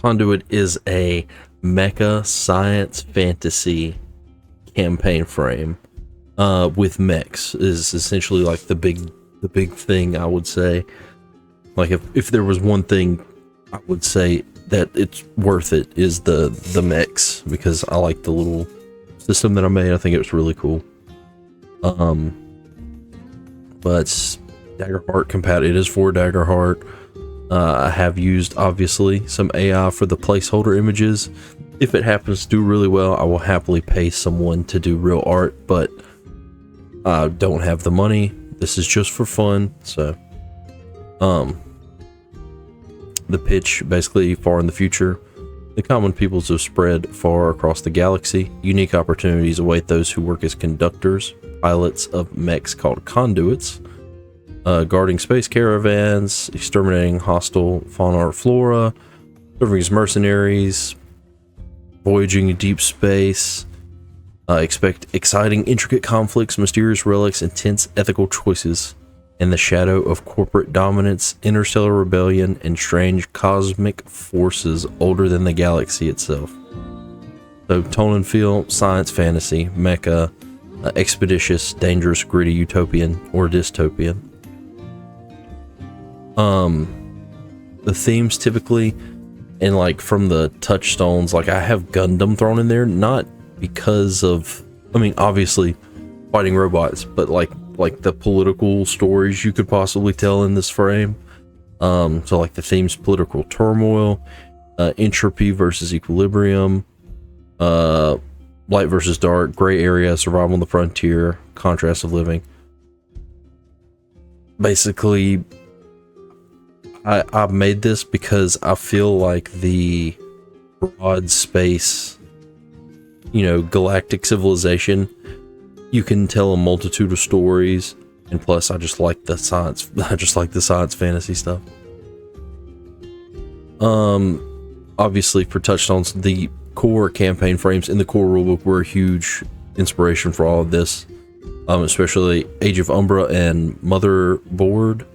Conduit is a mecha science fantasy campaign frame with mechs. Is essentially like the big thing, I would say. Like if there was one thing I would say that it's worth it, is the mechs, because I like the little system that I made. I think it was really cool. But Daggerheart compatible. It is for Daggerheart. I have used, obviously, some AI for the placeholder images. If it happens to do really well, I will happily pay someone to do real art, but I don't have the money. This is just for fun. So the pitch, basically, far in the future, the common peoples have spread far across the galaxy. Unique opportunities await those who work as conductors, pilots of mechs called conduits, guarding space caravans, exterminating hostile fauna or flora, serving as mercenaries, voyaging in deep space. Expect exciting, intricate conflicts, mysterious relics, intense ethical choices in the shadow of corporate dominance, interstellar rebellion, and strange cosmic forces older than the galaxy itself. So, tone and feel, science fantasy, mecha, expeditious, dangerous, gritty, utopian, or dystopian. The themes typically, and like from the touchstones, like I have Gundam thrown in there, not because of, I mean, obviously fighting robots, but like the political stories you could possibly tell in this frame. So like the themes: political turmoil, entropy versus equilibrium, light versus dark, gray area, survival on the frontier, contrast of living. Basically, I made this because I feel like the broad space, galactic civilization, you can tell a multitude of stories, and plus I just like the science fantasy stuff. Obviously, for touchstones, the core campaign frames in the core rulebook were a huge inspiration for all of this, especially Age of Umbra and Motherboard.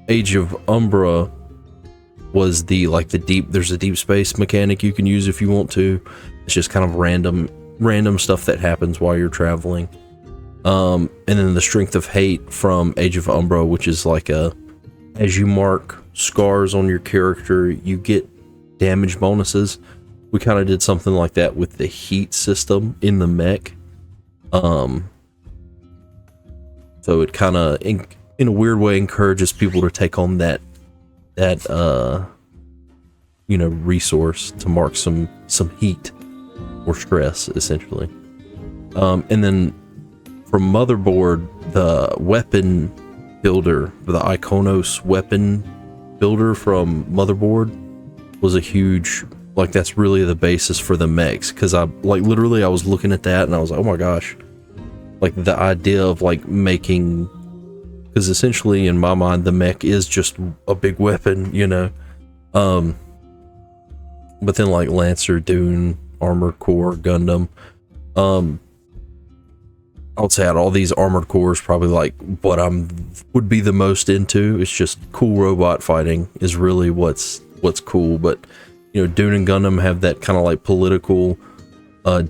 Age of Umbra was there's a deep space mechanic you can use if you want to. It's just kind of random stuff that happens while you're traveling. And then the Strength of Hate from Age of Umbra, which is like as you mark scars on your character, you get damage bonuses. We kind of did something like that with the heat system in the mech. So it kind of, in a weird way, encourages people to take on that resource to mark some heat or stress, essentially. And then from Motherboard, the weapon builder, the Iconos weapon builder from Motherboard was a huge, that's really the basis for the mechs, because I was looking at that and I was like, oh my gosh, the idea of making, because essentially in my mind the mech is just a big weapon, but then Lancer, Dune, Armored Core, Gundam, I would say out of all these Armored Cores, probably what would be the most into. It's just cool robot fighting is really what's cool. But Dune and Gundam have that kind of political.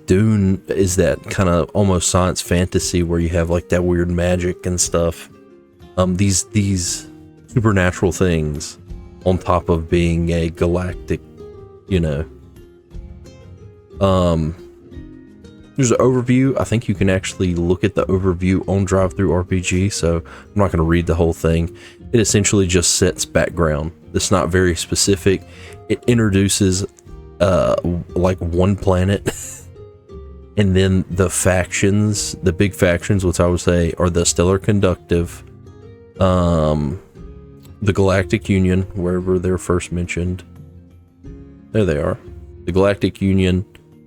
Dune is that kind of almost science fantasy where you have that weird magic and stuff. These supernatural things on top of being a galactic, there's an overview. I think you can actually look at the overview on DriveThruRPG, so I'm not going to read the whole thing. It essentially just sets background. It's not very specific. It introduces one planet, and then the factions, the big factions, which I would say are the Stellar Conductive, the Galactic Union, wherever they're first mentioned. There they are. The Galactic Union,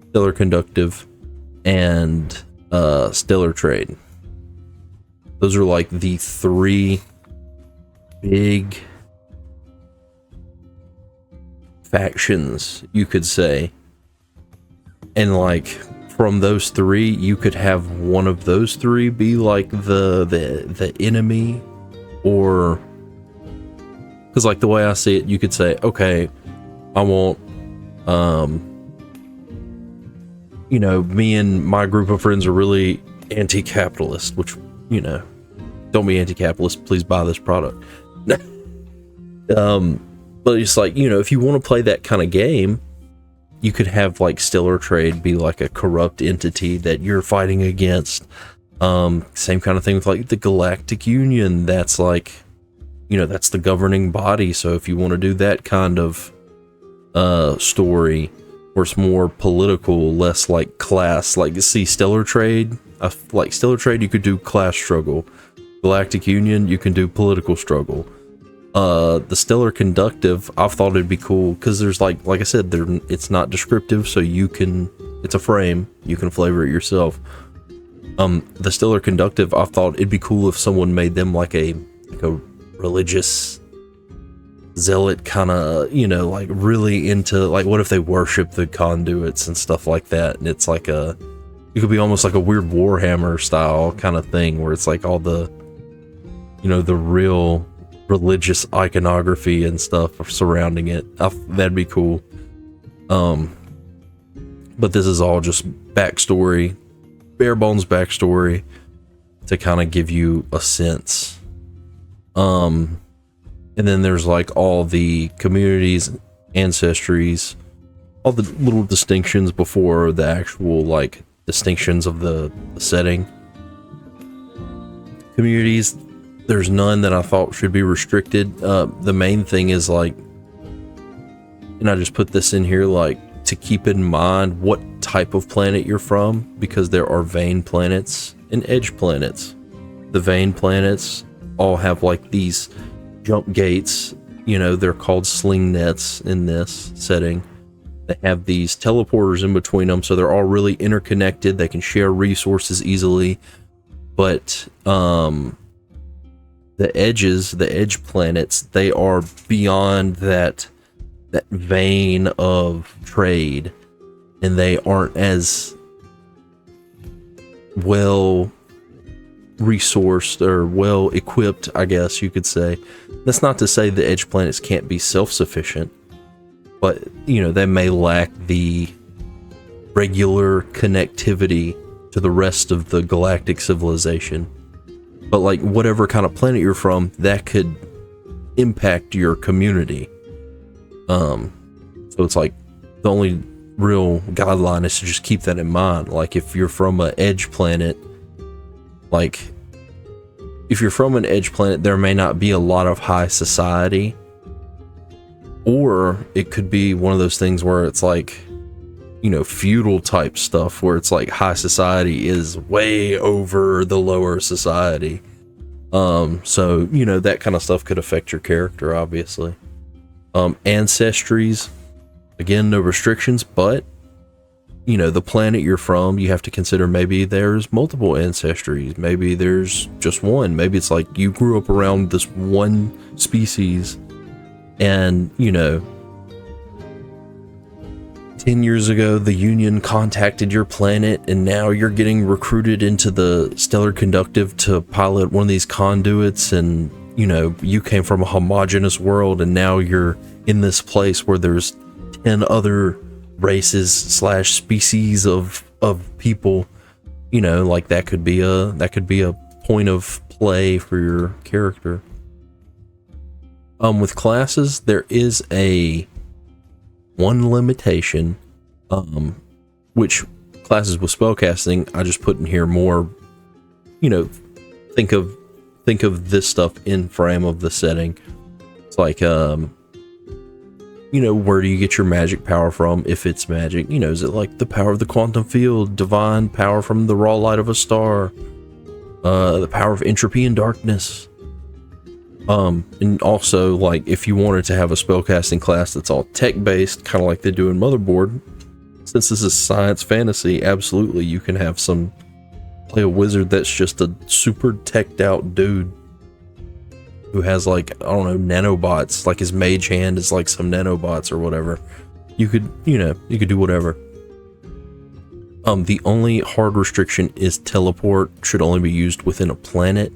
Stellar Conductive, and Stellar Trade. Those are the three big factions, you could say. And from those three, you could have one of those three be the enemy, or Because like the way I see it, you could say, okay, I want, you know, me and my group of friends are really anti-capitalist, which, you know, don't be anti-capitalist, please buy this product. But it's like, you know, if you want to play that kind of game, you could have like Stellar Trade be like a corrupt entity that you're fighting against. Same kind of thing with like the Galactic Union. That's like, you know, that's the governing body. So if you want to do that kind of story where it's more political, less like class, like see Stellar Trade, like Stellar Trade, you could do class struggle. Galactic Union, you can do political struggle. The Stellar Conductive, I've thought it'd be cool because there's like I said, it's not descriptive, so you can, it's a frame, you can flavor it yourself. The Stellar Conductive, I thought it'd be cool if someone made them like a religious zealot kind of, you know, like really into, like what if they worship the conduits and stuff like that, and it's like it could be almost like a weird Warhammer style kind of thing where it's like all the, you know, the real religious iconography and stuff surrounding it. That'd be cool. But this is all just backstory, bare bones backstory to kind of give you a sense. And then there's like all the communities, ancestries, all the little distinctions before the actual like distinctions of the setting. Communities, there's none that I thought should be restricted. The main thing is like, and I just put this in here, like to keep in mind what type of planet you're from, because there are vein planets and edge planets. The vein planets all have like these jump gates, you know, they're called sling nets in this setting. They have these teleporters in between them, so they're all really interconnected. They can share resources easily. But the edge planets, they are beyond that vein of trade, and they aren't as well resourced or well equipped, I guess you could say. That's not to say the edge planets can't be self-sufficient, but you know, they may lack the regular connectivity to the rest of the galactic civilization. But like whatever kind of planet you're from, that could impact your community. So it's like the only real guideline is to just keep that in mind. Like if you're from an edge planet, like if you're from an edge planet, there may not be a lot of high society, or it could be one of those things where it's like, you know, feudal type stuff where it's like high society is way over the lower society. So, you know, that kind of stuff could affect your character, obviously. Ancestries, again, no restrictions, but you know, the planet you're from, you have to consider maybe there's multiple ancestries, maybe there's just one, maybe it's like you grew up around this one species and, you know, 10 years ago the Union contacted your planet and now you're getting recruited into the Stellar Conductive to pilot one of these conduits, and you know, you came from a homogenous world and now you're in this place where there's 10 other races / species of people, you know, like that could be a point of play for your character. With classes, there is one limitation, which classes with spellcasting, I just put in here more, you know, think of this stuff in frame of the setting. It's like, you know, where do you get your magic power from? If it's magic, you know, is it like the power of the quantum field, divine power from the raw light of a star, the power of entropy and darkness? And also, like, if you wanted to have a spellcasting class that's all tech-based, kind of like they do in Motherboard, since this is science fantasy, absolutely, you can have play a wizard that's just a super teched out dude who has like, I don't know, nanobots, like his mage hand is like some nanobots or whatever. You could, you know, you could do whatever. The only hard restriction is teleport should only be used within a planet.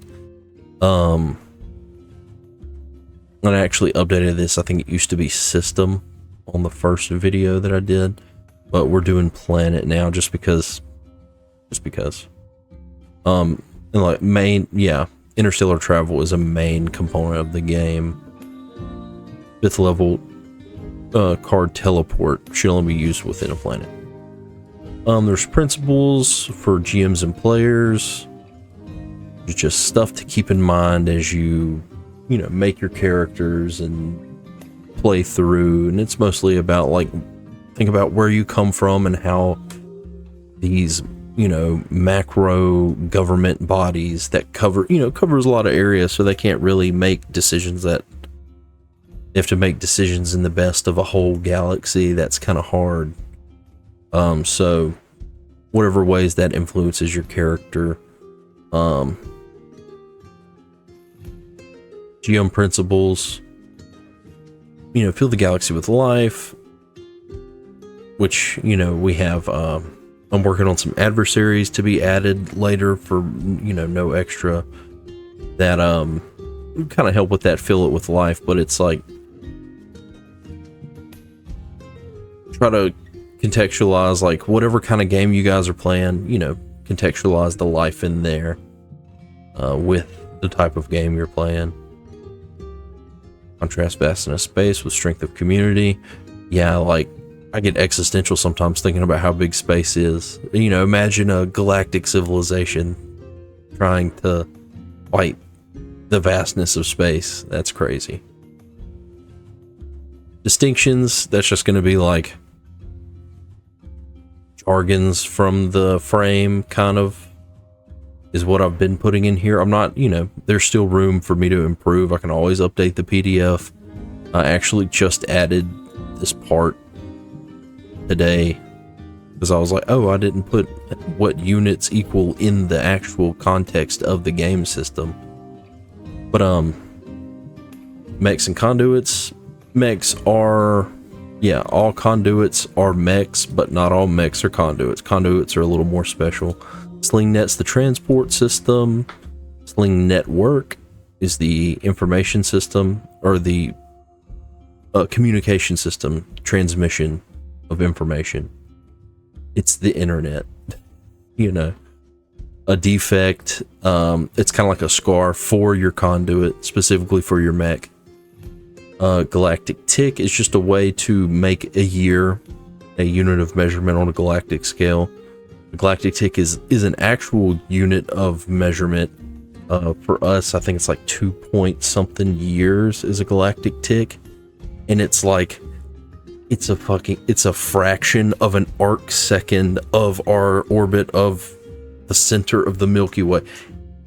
And I actually updated this. I think it used to be system on the first video that I did, but we're doing planet now just because. And like interstellar travel is a main component of the game. 5th level card teleport should only be used within a planet. There's principles for GMs and players. There's just stuff to keep in mind as you make your characters and play through, and it's mostly about like think about where you come from and how these macro government bodies that covers a lot of areas, so they can't really make decisions. That they have to make decisions in the best of a whole galaxy. That's kind of hard. So whatever ways that influences your character. GM principles, fill the galaxy with life, which, we have, I'm working on some adversaries to be added later for, no extra, that, kind of help with that, fill it with life, but it's like, try to contextualize, like, whatever kind of game you guys are playing, contextualize the life in there, with the type of game you're playing. Contrast vastness of space with strength of community. Yeah, like I get existential sometimes thinking about how big space is. Imagine a galactic civilization trying to fight the vastness of space. That's crazy. Distinctions, that's just going to be like jargons from the frame, kind of, is what I've been putting in here. I'm not, there's still room for me to improve. I can always update the PDF. I actually just added this part today because I was like, oh, I didn't put what units equal in the actual context of the game system. But mechs and conduits. Mechs are, all conduits are mechs, but not all mechs are conduits. Conduits are a little more special. SlingNet's the transport system. Sling Network is the information system, or the communication system, transmission of information. It's the internet. A defect, it's kind of like a scar for your conduit, specifically for your mech. Galactic tick is just a way to make a year, a unit of measurement on a galactic scale. The galactic tick is an actual unit of measurement. For us, I think it's like 2 point something years is a galactic tick, and it's like it's a fraction of an arc second of our orbit of the center of the Milky Way.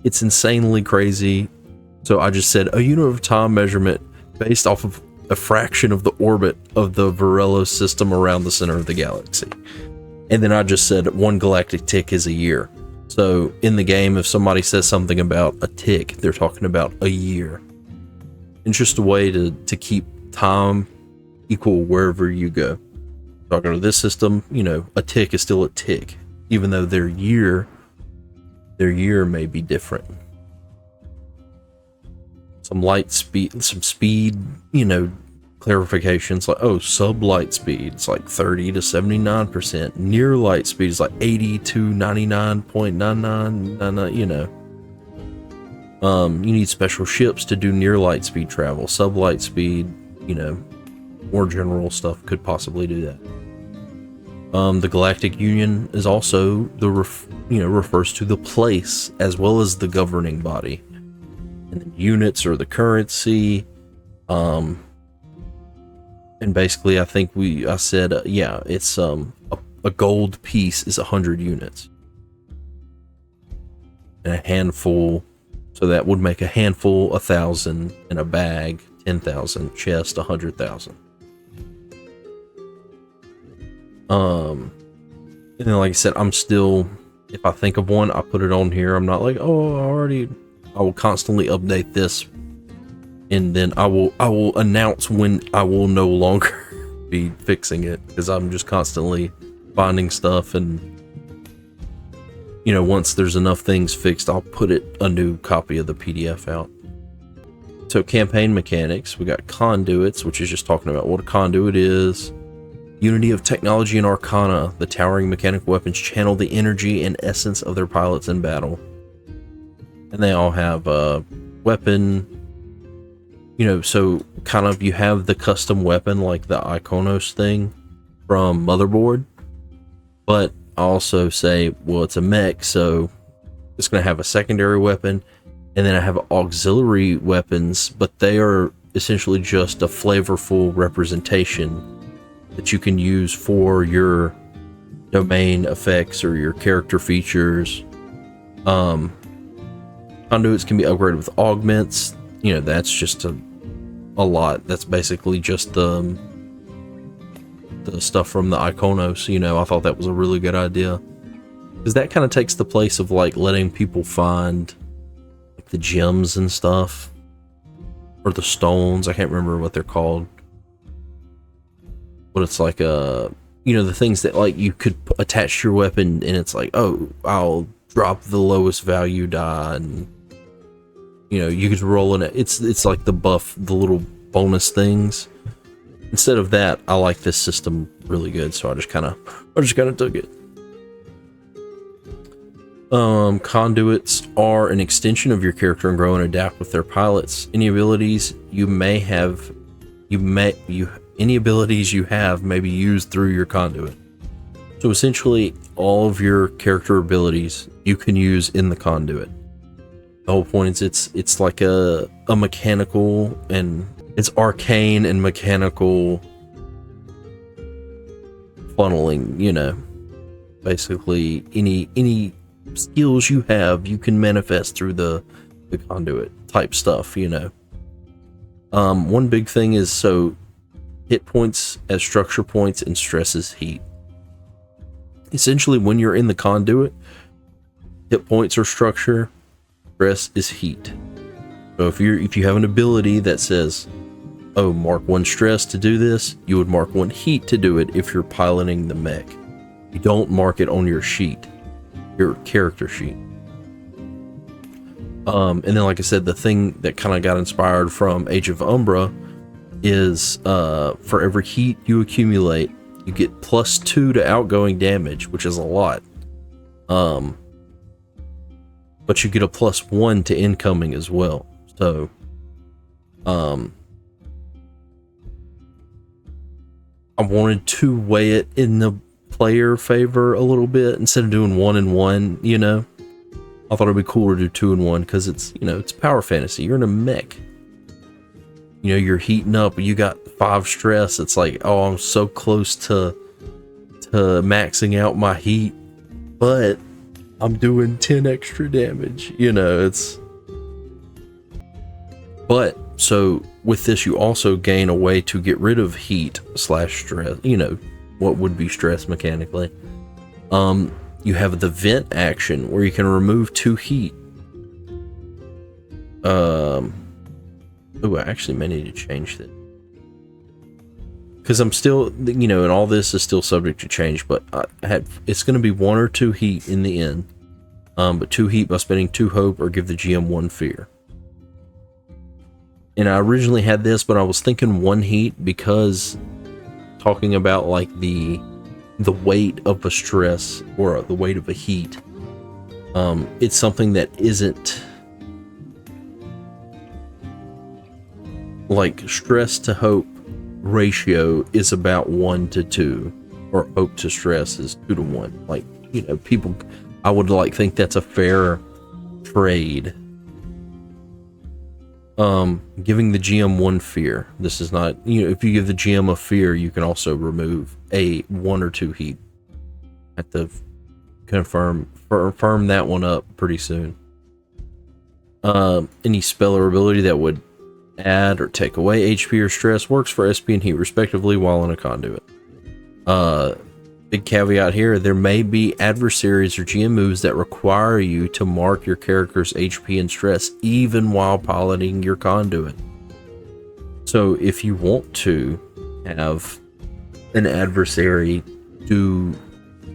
It's insanely crazy. So I just said a unit of time measurement based off of a fraction of the orbit of the Varelo system around the center of the galaxy. And then I just said 1 galactic tick is a year. So in the game, if somebody says something about a tick, they're talking about a year. It's just a way to keep time equal wherever you go. Talking to this system, a tick is still a tick, even though their year may be different. Some light speed, some speed, clarifications, like, sub light speed, it's like 30 to 79%. Near light speed is like 80 to 99.9999, you need special ships to do near light speed travel. Sub light speed, more general stuff could possibly do that. The Galactic Union is also refers to the place as well as the governing body. And then units are the currency. And basically, I think I said, it's a gold piece is 100 units. And a handful, so that would make a handful 1,000, and a bag 10,000, chest 100,000. And then, like I said, I'm still, if I think of one, I put it on here. I'm not like, I will constantly update this. And then I will announce when I will no longer be fixing it, because I'm just constantly finding stuff, and once there's enough things fixed, I'll put a new copy of the PDF out. So campaign mechanics, we got conduits, which is just talking about what a conduit is. Unity of technology and arcana. The towering mechanical weapons channel the energy and essence of their pilots in battle. And they all have a weapon. You know, so kind of you have the custom weapon like the Iconos thing from Motherboard. But I also say, well, it's a mech, so it's going to have a secondary weapon. And then I have auxiliary weapons, but they are essentially just a flavorful representation that you can use for your domain effects or your character features. Conduits can be upgraded with augments. You know, that's just a lot. That's basically just the stuff from the Iconos. You know, I thought that was a really good idea, because that kind of takes the place of like letting people find the gems and stuff, or the stones. I can't remember what they're called, but it's like you know, the things that like you could attach to your weapon, and it's like, oh, I'll drop the lowest value die, and you know, you could roll in it. It's like the buff, the little bonus things. Instead of that, I like this system really good, so I just kind of took it. Conduits are an extension of your character and grow and adapt with their pilots. Any abilities you have may be used through your conduit. So essentially, all of your character abilities you can use in the conduit. The whole point is it's like a mechanical, and it's arcane and mechanical funneling. You know, basically any skills you have, you can manifest through the conduit type stuff, you know. One big thing is, so hit points as structure points and stress as heat. Essentially, when you're in the conduit, hit points are structure, stress is heat. So if you have an ability that says, oh, mark 1 stress to do this, you would mark 1 heat to do it if you're piloting the mech. You don't mark it on your sheet, your character sheet. And then, like I said, the thing that kind of got inspired from Age of Umbra is for every heat you accumulate, you get +2 to outgoing damage, which is a lot. But you get a +1 to incoming as well. So I wanted to weigh it in the player favor a little bit instead of doing 1 and 1, you know. I thought it'd be cooler to do 2 and 1, because it's, you know, it's power fantasy. You're in a mech. You know, you're heating up, you got 5 stress. It's like, oh, I'm so close to maxing out my heat, but I'm doing 10 extra damage. You know, it's. But so with this, you also gain a way to get rid of heat / stress. You know, what would be stress mechanically. You have the vent action where you can remove 2 heat. Oh, I actually may need to change that, because I'm still, you know, and all this is still subject to change, but it's going to be 1 or 2 heat in the end. But 2 heat by spending 2 hope or give the GM 1 fear. And I originally had this, but I was thinking 1 heat because talking about like the weight of a stress or the weight of a heat, it's something that isn't like stress to hope ratio is about 1 to 2, or hope to stress is 2 to 1. Like, you know, people, I would like think that's a fair trade. Giving the GM 1 fear. This is not, you know, if you give the GM a fear, you can also remove a 1 or 2 heat. Have to firm that one up pretty soon. Any spell or ability that would add or take away HP or stress works for SP and heat respectively while in a conduit. Big caveat here, there may be adversaries or GM moves that require you to mark your character's HP and stress even while piloting your conduit. So if you want to have an adversary do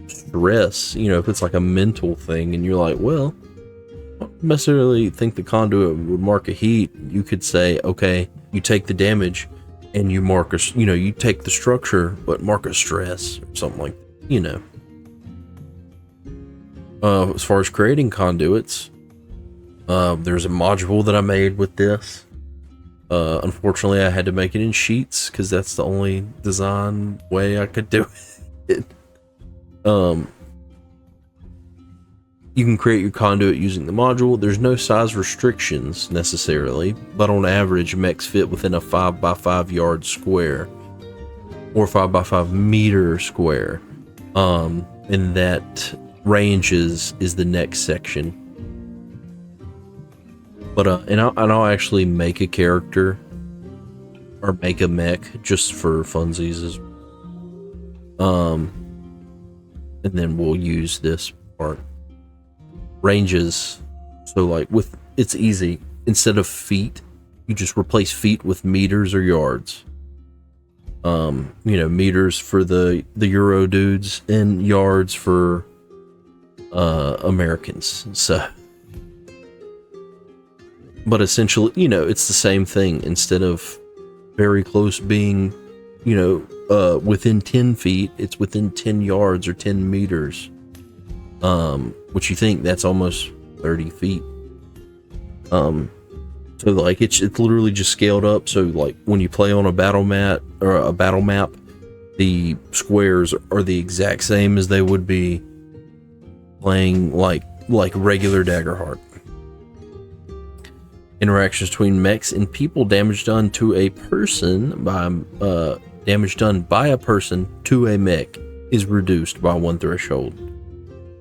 stress, you know, if it's like a mental thing and you're like, well, don't necessarily think the conduit would mark a heat. You could say, okay, you take the damage and you mark a, you take the structure, but mark a stress or something like that, As far as creating conduits, there's a module that I made with this. Unfortunately, I had to make it in sheets because that's the only design way I could do it. You can create your conduit using the module. There's no size restrictions necessarily, but on average, mechs fit within a 5x5 yard square or 5x5 meter square. And that ranges is the next section. But and I'll actually make a character or make a mech just for funsies. And then we'll use this part. Ranges, so like it's easy. Instead of feet, you just replace feet with meters or yards. Meters for the Euro dudes and yards for Americans. So, but essentially, it's the same thing. Instead of very close being, within 10 feet, it's within 10 yards or 10 meters. Which you think that's almost 30 feet. So like it's literally just scaled up. So like when you play on a battle mat or a battle map, the squares are the exact same as they would be playing like regular Daggerheart. Interactions between mechs and people. Damage done by a person to a mech is reduced by 1 threshold.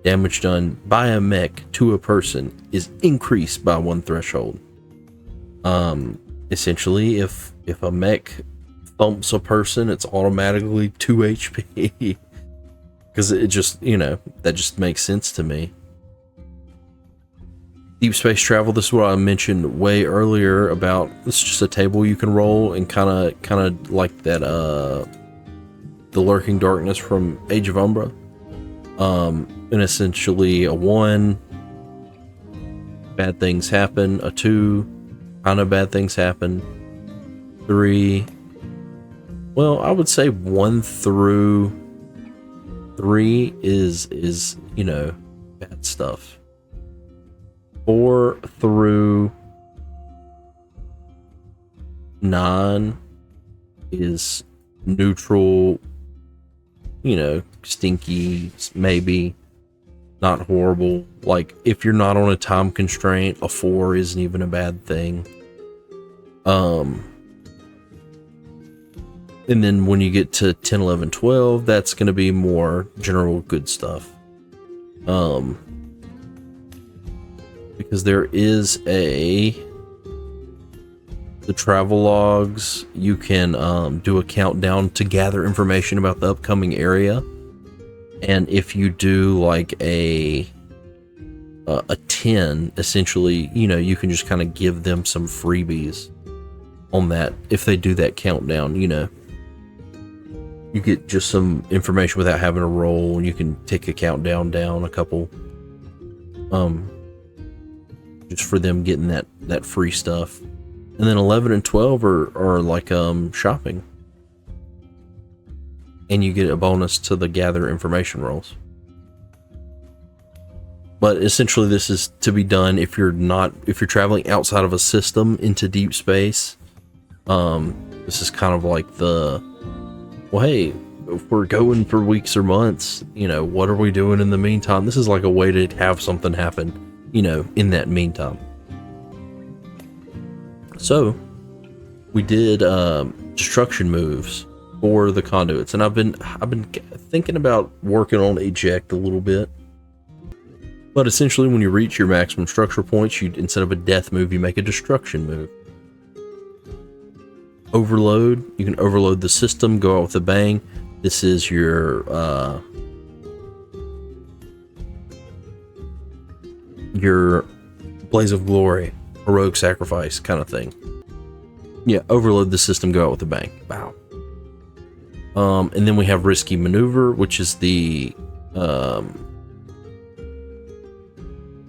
Damage done by a mech to a person is increased by 1 threshold. Essentially, if a mech thumps a person, it's automatically 2 HP. Because it just, that just makes sense to me. Deep space travel, this is what I mentioned way earlier about, it's just a table you can roll and kind of like that, the Lurking Darkness from Age of Umbra. And essentially a 1, bad things happen. A 2, kind of bad things happen. 3, well, I would say 1 through 3 is bad stuff. 4 through 9 is neutral, stinky, maybe not horrible. Like if you're not on a time constraint, a 4 isn't even a bad thing. And then when you get to 10, 11, 12, that's going to be more general good stuff. Because there is the travel logs, you can do a countdown to gather information about the upcoming area. And if you do like a 10, essentially, you can just kind of give them some freebies on that. If they do that countdown, you get just some information without having to roll, and you can take a countdown down a couple, just for them getting that free stuff. And then 11 and 12 are like shopping. And you get a bonus to the gather information rolls. But essentially this is to be done if you're traveling outside of a system into deep space. This is kind of like hey, if we're going for weeks or months, what are we doing in the meantime? This is like a way to have something happen, in that meantime. So we did destruction moves for the conduits, and I've been thinking about working on eject a little bit. But essentially, when you reach your maximum structure points, instead of a death move, you make a destruction move. Overload, you can overload the system, go out with a bang. This is your Blaze of Glory, heroic sacrifice kind of thing. Yeah, overload the system, go out with a bang. Wow. And then we have risky maneuver, which is the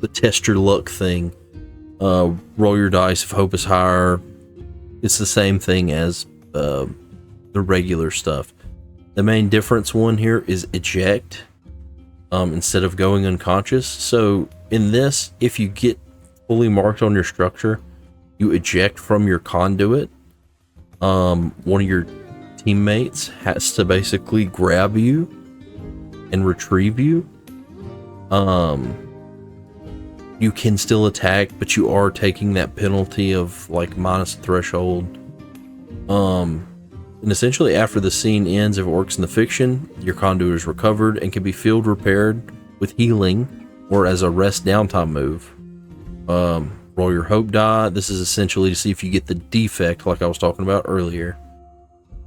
the test your luck thing. Roll your dice if hope is higher. It's the same thing as the regular stuff. The main difference one here is eject instead of going unconscious. So in this, if you get fully marked on your structure, you eject from your conduit. One of your teammates has to basically grab you and retrieve you. You can still attack, but you are taking that penalty of like minus threshold. And essentially after the scene ends, if it works in the fiction, your conduit is recovered and can be field repaired with healing or as a rest downtime move. Roll your hope die. This is essentially to see if you get the defect like I was talking about earlier.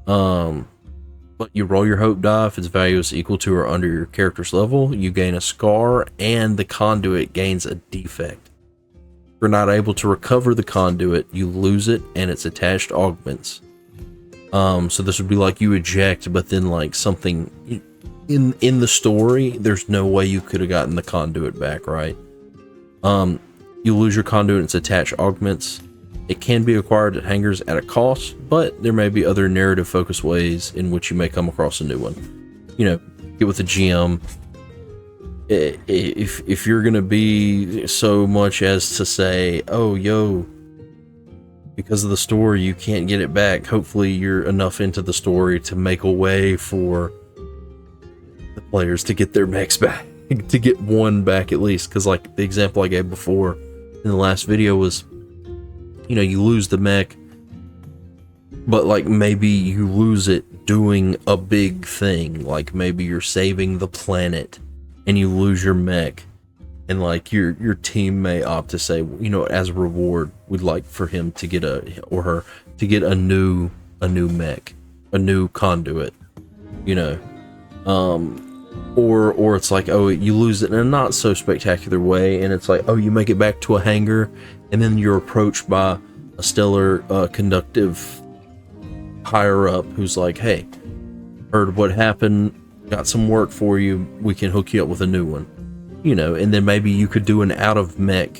But you roll your hope die. If its value is equal to or under your character's level, you gain a scar and the conduit gains a defect. If you're not able to recover the conduit, you lose it and its attached augments. So this would be like you eject, but then like something in the story, there's no way you could have gotten the conduit back, right? You lose your conduit and its attached augments. It can be acquired at hangars at a cost, but there may be other narrative focused ways in which you may come across a new one. You know, get with the GM. If you're gonna be so much as to say, oh, yo, because of the story, you can't get it back. Hopefully you're enough into the story to make a way for the players to get their mechs back, to get one back at least. Because like the example I gave before in the last video was, you know, you lose the mech, but like maybe you lose it doing a big thing. Like maybe you're saving the planet and you lose your mech. And like your team may opt to say, you know, as a reward, we'd like for him to get a new mech, a new conduit, you know, or it's like, oh, you lose it in a not so spectacular way, and it's like, oh, you make it back to a hangar, and then you're approached by a stellar conductive higher up who's like, hey, heard what happened, got some work for you, we can hook you up with a new one. You know, and then maybe you could do an out of mech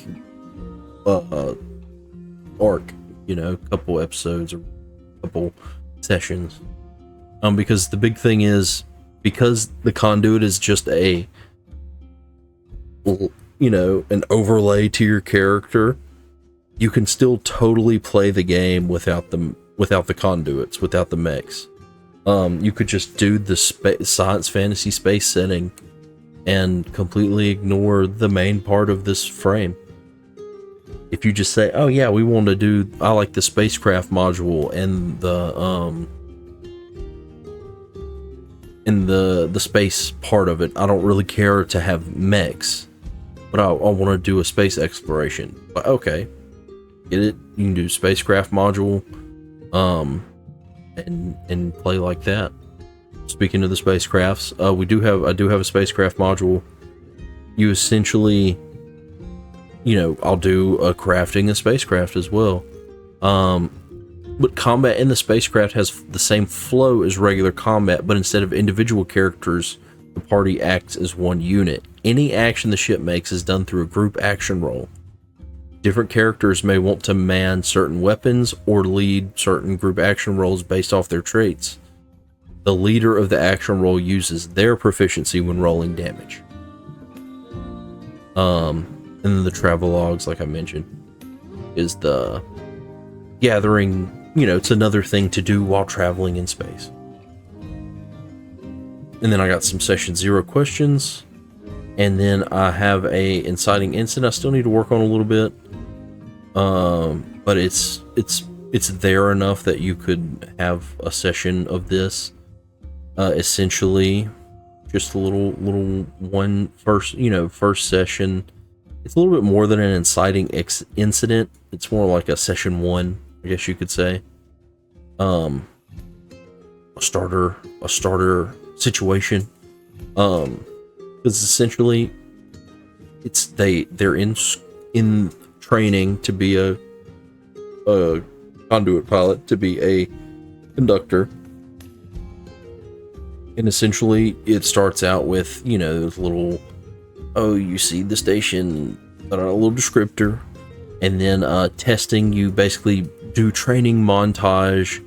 arc, you know, a couple episodes or a couple sessions. Because the big thing is, because the conduit is just a, you know, an overlay to your character, you can still totally play the game without the conduits, without the mechs. You could just do the science fantasy space setting and completely ignore the main part of this frame. If you just say, oh yeah, we want to do, I like the spacecraft module and the space part of it. I don't really care to have mechs, but I want to do a space exploration. But okay, get it. You can do spacecraft module, and play like that. Speaking of the spacecrafts, I do have a spacecraft module. You essentially, you know, I'll do a crafting a spacecraft as well. But combat in the spacecraft has the same flow as regular combat, but instead of individual characters, the party acts as one unit. Any action the ship makes is done through a group action roll. Different characters may want to man certain weapons or lead certain group action rolls based off their traits. The leader of the action roll uses their proficiency when rolling damage. And then the travel logs, like I mentioned, is the gathering, you know, it's another thing to do while traveling in space. And then I got some session 0 questions. And then I have a inciting incident I still need to work on a little bit. But it's there enough that you could have a session of this. Essentially just a little one first session. It's a little bit more than an inciting incident. It's more like a session 1, I guess you could say. A starter situation. Because essentially they're in training to be a conduit pilot, to be a conductor. And essentially, it starts out with, you know, those little, oh, you see the station a little descriptor, and then testing. You basically do training montage,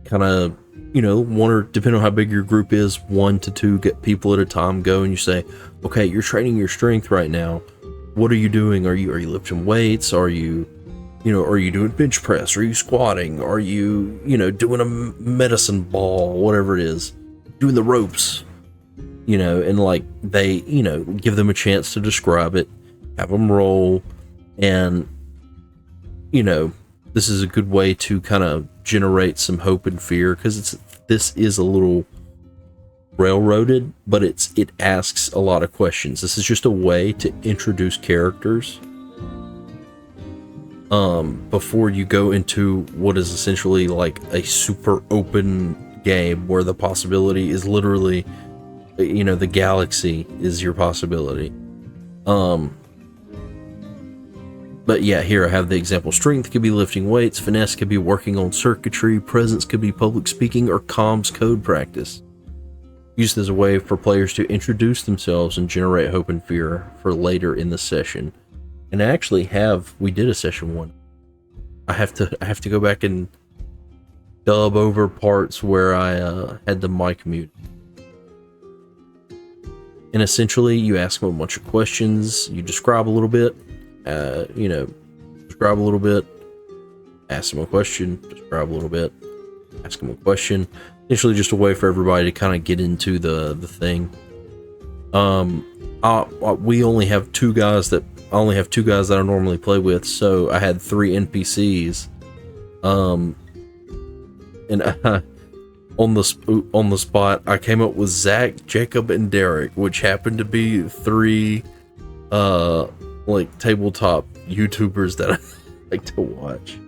kind of, you know, one or depending on how big your group is, 1 to 2 get people at a time go, and you say, okay, you're training your strength right now. What are you doing? Are you lifting weights? Are you doing bench press? Are you squatting? Are you, doing a medicine ball, whatever it is, doing the ropes, and like they, give them a chance to describe it, have them roll. And, this is a good way to kind of generate some hope and fear, because this is a little railroaded, but it asks a lot of questions. This is just a way to introduce characters before you go into what is essentially like a super open game where the possibility is literally, the galaxy is your possibility. But yeah, here I have the example. Strength could be lifting weights, finesse could be working on circuitry, presence could be public speaking or comms code practice. Used as a way for players to introduce themselves and generate hope and fear for later in the session. And I actually we did a session 1. I have to go back and dub over parts where I had the mic mute. And essentially you ask them a bunch of questions, you describe a little bit, describe a little bit, ask them a question, describe a little bit, ask them a question. Essentially just a way for everybody to kind of get into the thing. We only have 2 guys that I normally play with, so I had 3 NPCs. And on the spot, I came up with Zach, Jacob, and Derek, which happened to be 3 like tabletop YouTubers that I like to watch.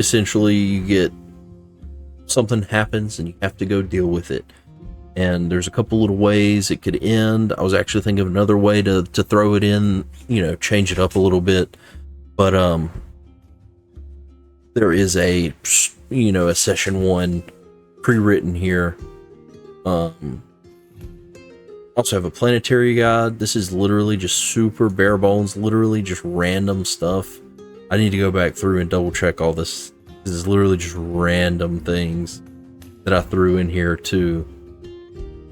Essentially, you get something happens and you have to go deal with it. And there's a couple little ways it could end. I was actually thinking of another way to throw it in, change it up a little bit. But there is a session 1 pre-written here. Also have a planetary guide. This is literally just super bare bones, literally just random stuff. I need to go back through and double check all this. This is literally just random things that I threw in here to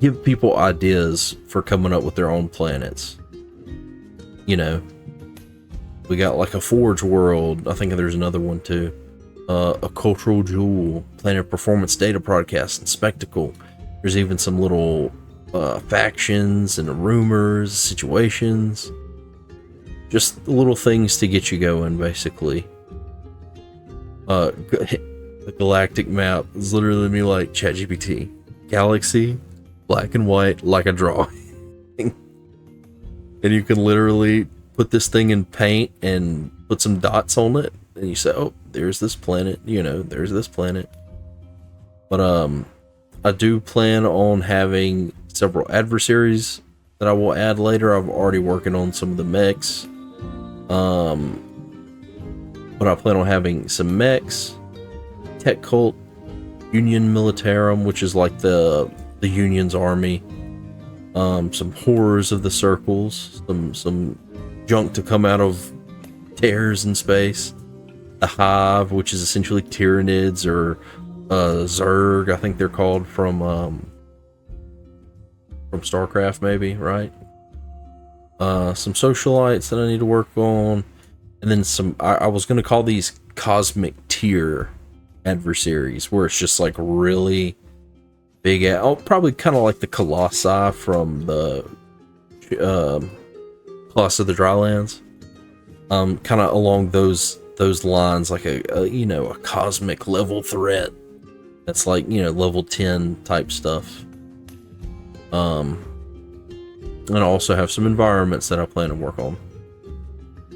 give people ideas for coming up with their own planets. We got like a forge world. I think there's another one too. A cultural jewel, planet performance data broadcast, and spectacle. There's even some little factions and rumors, situations. Just little things to get you going, basically. The galactic map is literally me like ChatGPT. Galaxy, black and white, like a drawing. And you can literally put this thing in paint and put some dots on it, and you say, oh, there's this planet, there's this planet. But I do plan on having several adversaries that I will add later. I'm already working on some of the mechs. But I plan on having some mechs, tech cult, Union Militarum, which is like the Union's army, some horrors of the circles, some junk to come out of tears in space, the Hive, which is essentially Tyranids or Zerg, I think they're called from StarCraft, maybe, right? Some socialites that I need to work on, and then some. I was going to call these cosmic tier adversaries, where it's just like really big. Probably kind of like the Colossi from the Colossus of the Drylands. Kind of along those lines, like a cosmic level threat. That's like level 10 type stuff. And I also have some environments that I plan to work on.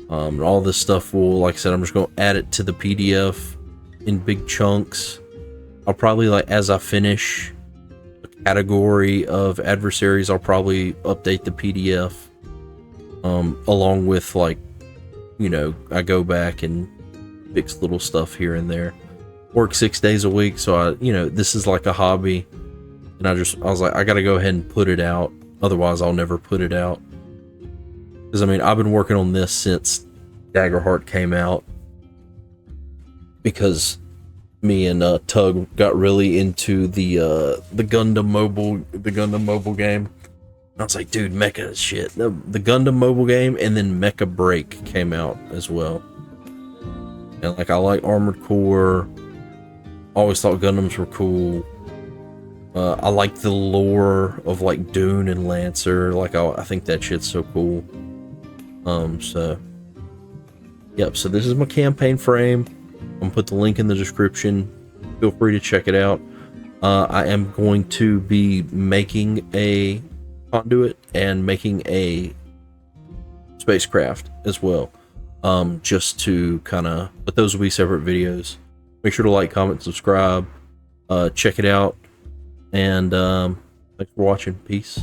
And all this stuff will, like I said, I'm just going to add it to the PDF in big chunks. I'll probably, like, as I finish a category of adversaries, I'll probably update the PDF. Along with, like, I go back and fix little stuff here and there. Work 6 days a week, so this is like a hobby. And I was like, I gotta go ahead and put it out. Otherwise, I'll never put it out. Because I mean, I've been working on this since Daggerheart came out, because me and Tug got really into the Gundam mobile game. And I was like, dude, mecha is shit. The Gundam mobile game, and then Mecha Break came out as well. And like, I like Armored Core. Always thought Gundams were cool. I like the lore of like Dune and Lancer. Like, I think that shit's so cool. So yep. So this is my campaign frame. I'm gonna put the link in the description. Feel free to check it out. I am going to be making a conduit and making a spacecraft as well. Just to kind of, but those will be separate videos. Make sure to like, comment, subscribe. Check it out. And thanks for watching. Peace.